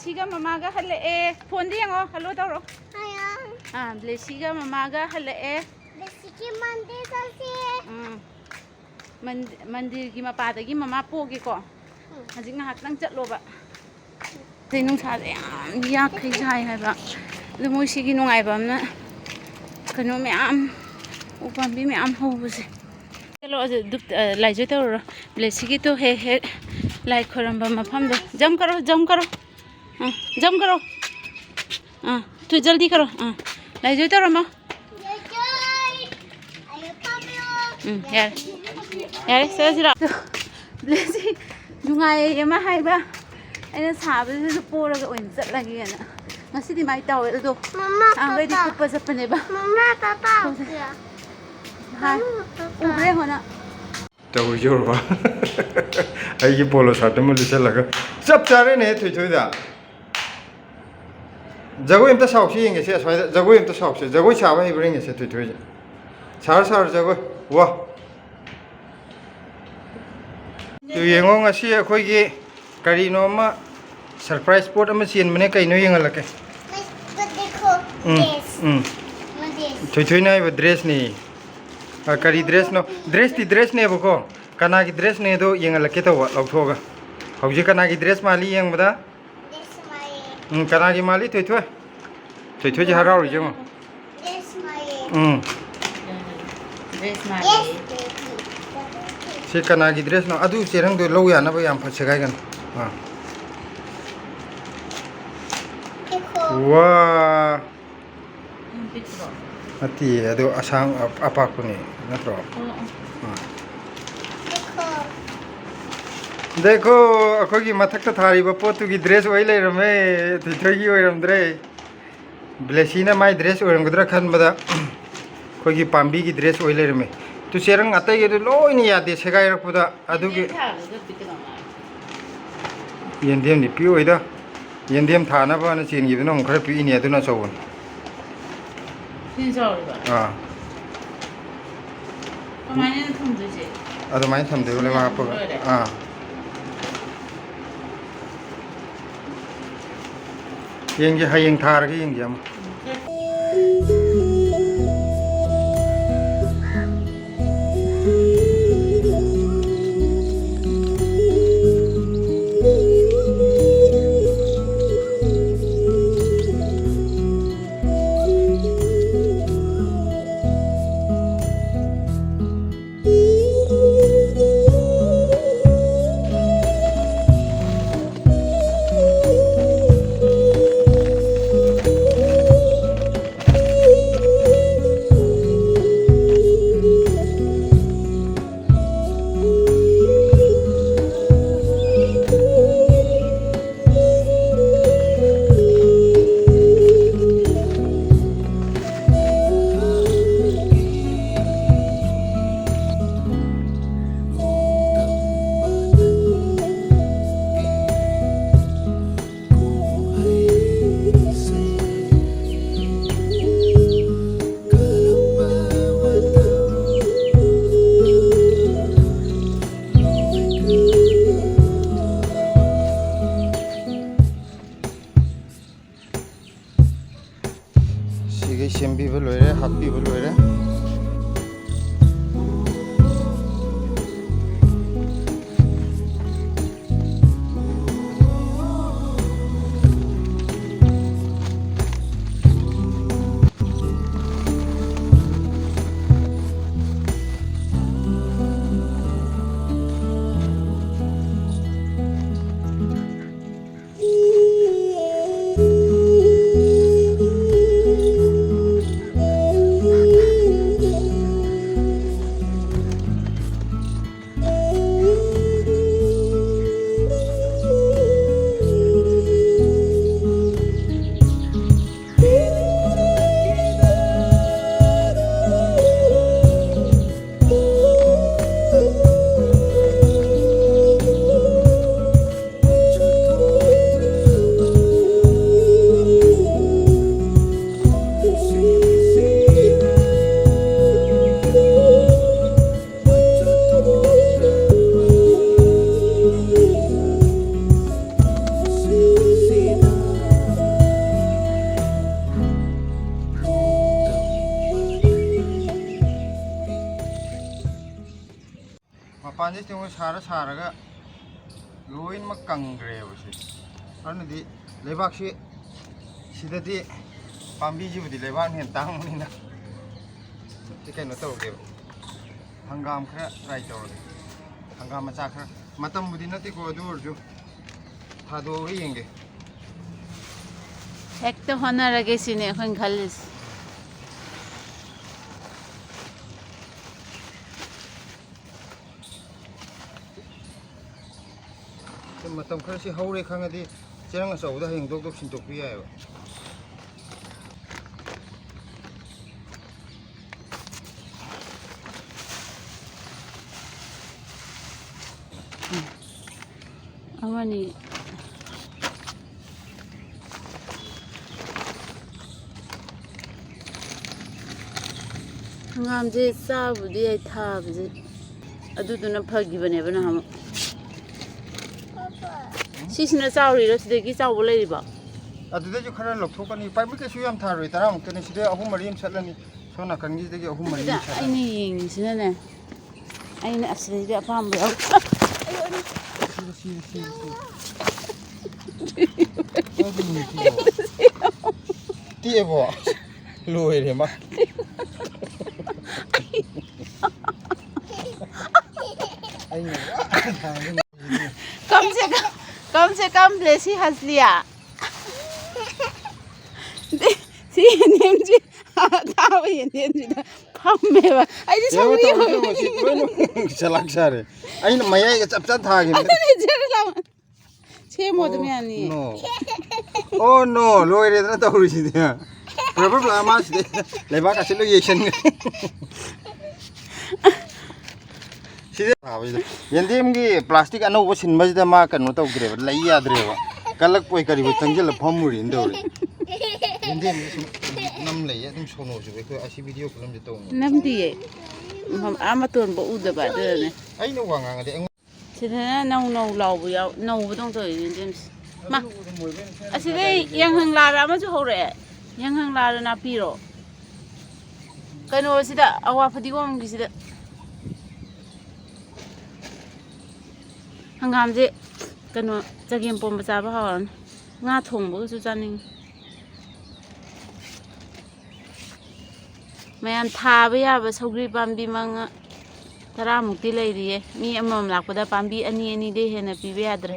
Blessy ga mama ga hale phone di yango hello tawro Blessy ga mama ga hale Blessy ki mandir salsi mandir gi mapa da gi mama pogi ko hajing ngahak nang chatlo ba nung sa yam yak khai sai hai ba lu moi si gi nungai ba na kanu me am upam bi me am ho bu se chalo duk lai jo tawro Blessy gi to he lai khoram ba mafam do jump karo jump karo tu jaldi karo lai jo tawro ma यार यार सजरा Blessy nungai ema haiba aina sabase poraga oin chatlagi ana ngasidi mai taw do angai di kupa sapane ba mama tata ha ubre hona taw jorba ai ki polo satam liselaga chap chare ne thoi thoi da jago imta sauk si yenge se jago imta sauk se jago chaba hi bring se thoi thoi sar jago 와. 또 영어 ngasi akhoi karino ma surprise spot ama sin mane kaino yengalake देखो thoi thoi nai ba dress ni kari dress no dress ne boko kana gi dress ne do yengalake to lauthoga hauji kana gi dress mali yeng bada kana gi mali thoi thoi ji harau ri jeng si kana gi dress no adu serang do lo ya na ba yam phache gai gan wah ati adu asang apa ko ni natro देखो अखोगी मथक तो थारी बपोतु की dress वही ले रमे तिथोगी वही रमद्रे ब्लेसी ना my dress वही रमगद्रा खन बदा खोगी पाम्बी की ड्रेस वही ले रमे तु सेरंग अतै के लो नि यादे सेगाय रखबदा अदुगी येंदेम नि पि ओइदा येंदेम थाना बा न चिन गिबनो खर पि नि अदुना चौन tin sao ba kamaine thumdu je अदु माइन थमदे ले मा पग येंगे हयेंग थार के येंगे हम ꯃꯄꯥꯟꯁꯦ ꯇꯤꯡꯉꯣ ꯁꯥꯔꯒ ꯂꯣꯏꯅꯃꯛ ꯀꯪꯈ꯭ꯔꯦꯕ ꯁꯤ ꯑꯗꯨꯅꯗꯤ ꯂꯩꯕꯥꯛꯁꯤ ꯁꯤꯗꯗꯤ ꯄꯥꯝꯕꯤꯁꯤꯕꯨꯗꯤ ꯂꯩꯕꯥꯛꯅ ꯍꯦꯟꯅ ꯇꯥꯡꯕꯅꯤꯅ ꯁꯤ ꯀꯩꯅꯣ ꯇꯧꯔꯒꯦꯕ ꯍꯪꯒꯥꯝ ꯈꯔ ꯇ꯭ꯔꯥꯏ ꯇꯧꯔꯒꯦ hanggang matsakra matam budi nati ko durju thado yenge hekto honarage sine khon khalis matam khara si haure khangadi cherang asauda heng dok dok sintok pi yae amani hangam je sabudi ai thabje aduduna phagibaneba na ham sisina chawri ro sidegi chawbo leiriba adudaju khara lokthokani paibu ke suyam tharoi taram tene side ahum marim chatlani sona kangi degi ahum marim chatla aini yengisina ne aini asidi apam yaw tiebo loire ma कम से कम ब्लेसी हंस लिया C name जी ताव ये name जी फम्मे बा आई जी sorry हो चलाक सारे आई न मया के चपचा था के अरे जरे ला छे मोद में आनी नो ओ नो लोइरे न तौरी सिदे प्रॉब्लम लामा सिदे लेबा का सिलो येशन यंदेमगी प्लास्टिक अनौब सिनबसिदा मा कनो तौग्रेब लई याद्रेब कलक पोय करिब तंगजल फमुरि इंदौरे यंदेम नम लई अदुम सोनो जुबे को असी वीडियो फिल्म जे तौ नम दिए हम आमतोन बो उदबा दने आइनो वांगांगदे सिदना नौ नौ लाउब याव नौ बदों तो यंदेम मा असिदे यांहंग लारा अमजु हौरे यांहंग लारा ना पिरो कनो सिदा अवा फदिगोम गिसिदा hangam je kano chagem pom ba ba hawan nga thong bo su chaning mayam tha ba ya ba sogri pambi manga tara mukti leiriye mi amam lakpada pambi ani ani de hena pi be yadre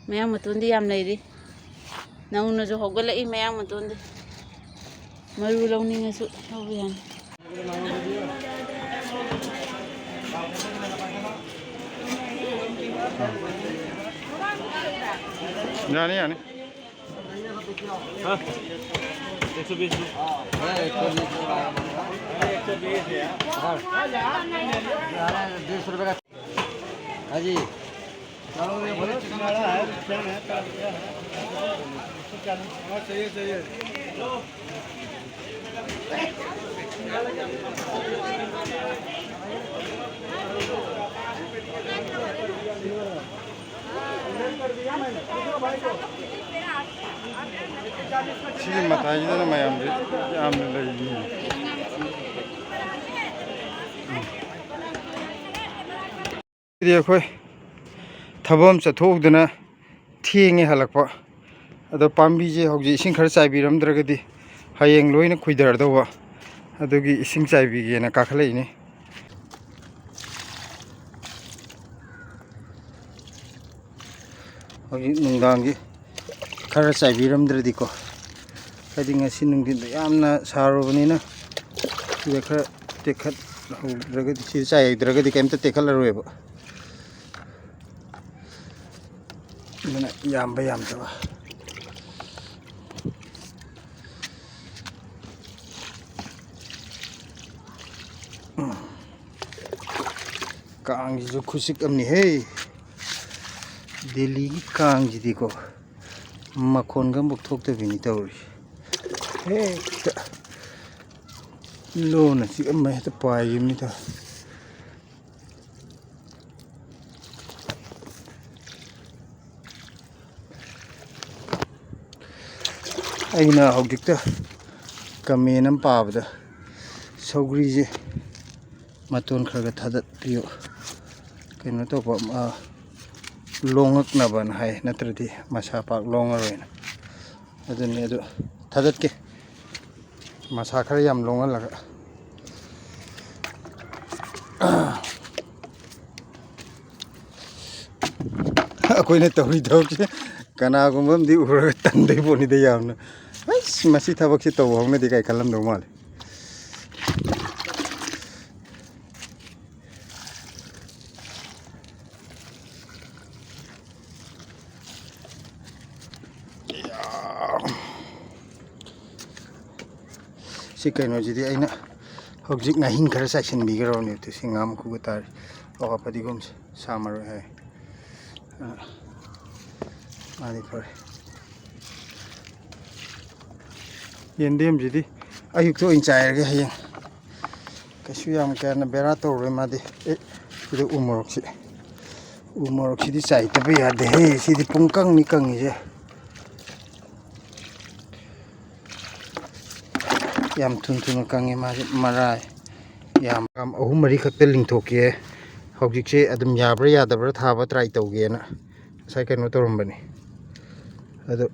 mayam matundi yam leiri nauna jo hogala I mayam matundi maru lawninga su hawiyan जाने यानी हाँ 120 120 का हाँ जी चाहिए season मताइदना मयाम जे यामन लई देखो थबम चथोकदना थेंगे हलकपा अदो पांबी जे हौजे इसिंग खर चाइबिरमद्रगदि हयेंग लोइना खुइदरदवा अदुगी इसिंग चाइबिगेना काखलैनी हौजे नुंगांगी खर चाइबिरमद्रदिको कदि ngasi nungdin yamna sarobnina sida khara tekhat haudragadi si chaidragadi kemta tekhalarweba mana yamba yamdaba kaang ji khusik amni he Delhi ki kaang ji diko makhon gam buk thok ta bini tawri lona si amma ta pai ni ta aina hogdikta kamen am pabda sogri je matun khara thadat piyo kaino to pa longak na ban hai natradi masa pak longaroina aduni adu thadat ke masa khara yam longal laga akoina tawri dawse kana gumam di ura tandai boni de yamna ais masi thabak si taw hongna di kai kalam do mal si kaino jidi aina hojik na hin khara sa sin bi garo ne to singam ku tar oka padi gum samaro hai ani par yendem jidi ayuk to in chair ge hayang kasu yam kana bera to re ma de sidu umorok si di chai ta be ya de he si di pungkang ni kang je yam thun thun kang ma marai yam kam ahum mari khakte lingthokie hojik se adum yabra yadabra thaba try tawge na sai kaino torumbani adu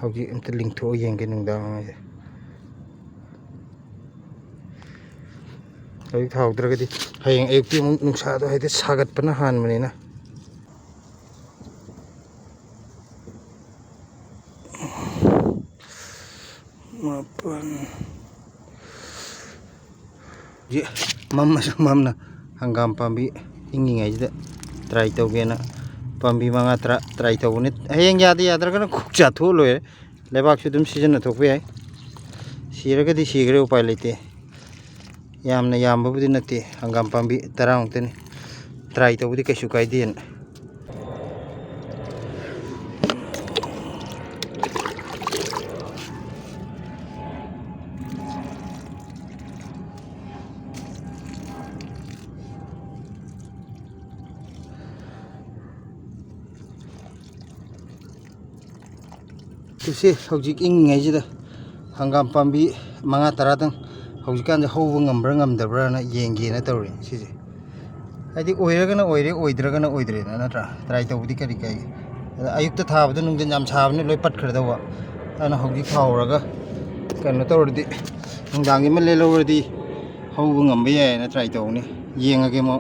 hojik amta lingtho yenge nungdang ngai hoi thawdragadi hayeng ayukti nungsa do haide sagat pana han manina mapan je mamna hangam pambi ingi ngai jida try tawgena pambi manga try tawune hayeng yadi yadragana khukcha tholo e lebak su dum season na thokbe ai siragadi sigre upai lete yamna yamba budi nate hangam pambi tarang tene try tawudi kaisu kaiden tusi hojik ing ngai jida hangam pambi manga taradang hojikkan hauba ngambra ngamdabra na yenge na tawri sije adi oiragana oire oidragana oidre na natra try tawudi kari kai ayukta thabada nungdan jam sabne loi pat khirdawa ana hojik khawraga kanu tawrdi nungdangi male lowrdi hauba ngambe ya na try tawni yengage mo